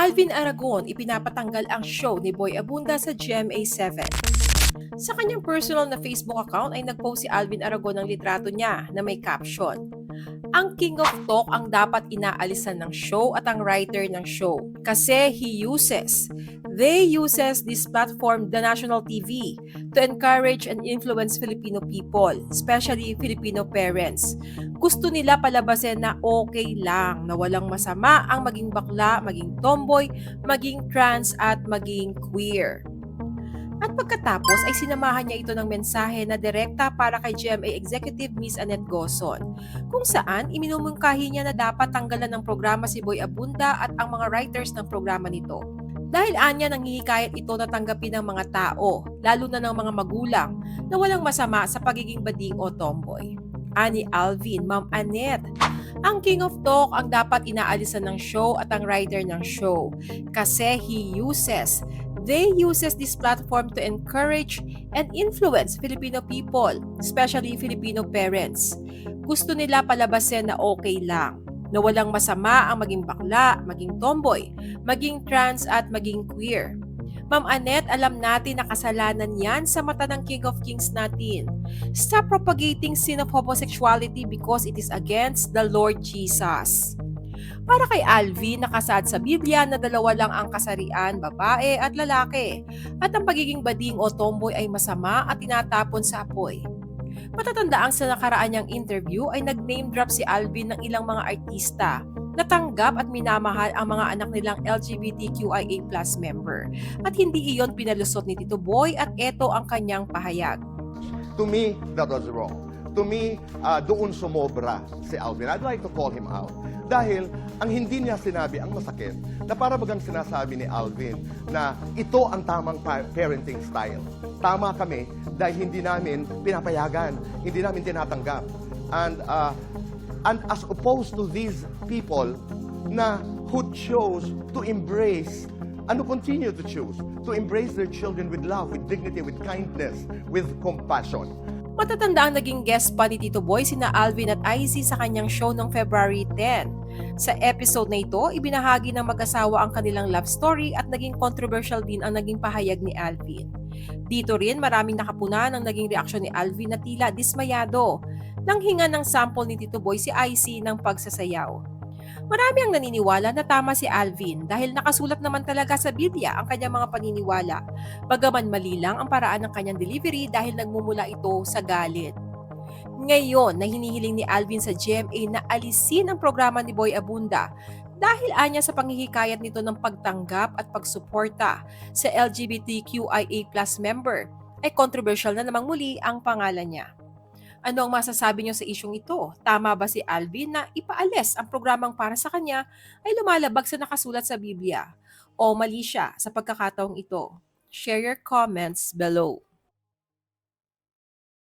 Alvin Aragon, ipinapatanggal ang show ni Boy Abunda sa GMA7. Sa kanyang personal na Facebook account ay nagpost si Alvin Aragon ng litrato niya na may caption, "Ang King of Talk ang dapat inaalisan ng show at ang writer ng show kasi they uses this platform, the national TV, to encourage and influence Filipino people, especially Filipino parents. Gusto nila palabasin na okay lang, na walang masama ang maging bakla, maging tomboy, maging trans at maging queer." At pagkatapos ay sinamahan niya ito ng mensahe na direkta para kay GMA Executive Miss Annette Gozon, kung saan iminumungkahi niya na dapat tanggalan ng programa si Boy Abunda at ang mga writers ng programa nito. Dahil anya nanghihikayat ito na tanggapin ng mga tao, lalo na ng mga magulang, na walang masama sa pagiging bading o tomboy. Ani Alvin, Ma'am Annette, ang King of Talk ang dapat inaalisan ng show at ang writer ng show kasi they uses this platform to encourage and influence Filipino people, especially Filipino parents. Gusto nila palabasin na okay lang, na walang masama ang maging bakla, maging tomboy, maging trans at maging queer. Ma'am Annette, alam natin na kasalanan yan sa mata ng King of Kings natin. Stop propagating sin of homosexuality because it is against the Lord Jesus. Para kay Alvin, nakasad sa Biblia na dalawa lang ang kasarian, babae at lalaki, at ang pagiging bading o tomboy ay masama at tinatapon sa apoy. Matatandaang sa nakaraan niyang interview ay nag-name drop si Alvin ng ilang mga artista na tanggap at minamahal ang mga anak nilang LGBTQIA+ member. At hindi iyon pinalusot ni Tito Boy at eto ang kanyang pahayag. To me, that was wrong. To me, doon sumobra si Alvin. I'd like to call him out. Dahil ang hindi niya sinabi ang masakit, na para bagang sinasabi ni Alvin na ito ang tamang parenting style. Tama kami dahil hindi namin pinapayagan, hindi namin tinatanggap. And as opposed to these people na who chose to embrace and to continue to choose to embrace their children with love, with dignity, with kindness, with compassion. Matatanda ang naging guest pa ni Tito Boy sina Alvin at Izzy sa kanyang show noong February 10. Sa episode na ito, ibinahagi ng mag-asawa ang kanilang love story at naging controversial din ang naging pahayag ni Alvin. Dito rin maraming nakapuna ng naging reaksyon ni Alvin na tila dismayado nang hinga ng sample ni Tito Boy si Izzy ng pagsasayaw. Marami ang naniniwala na tama si Alvin dahil nakasulat naman talaga sa Biblia ang kanyang mga paniniwala, bagaman mali lang ang paraan ng kanyang delivery dahil nagmumula ito sa galit. Ngayon na hinihiling ni Alvin sa GMA na alisin ang programa ni Boy Abunda dahil anya sa panghihikayat nito ng pagtanggap at pagsuporta sa LGBTQIA+ member, ay controversial na namang muli ang pangalan niya. Ano ang masasabi niyo sa isyong ito? Tama ba si Alvin na ipaalis ang programang para sa kanya ay lumalabag sa nakasulat sa Biblia? O mali siya sa pagkakataong ito? Share your comments below.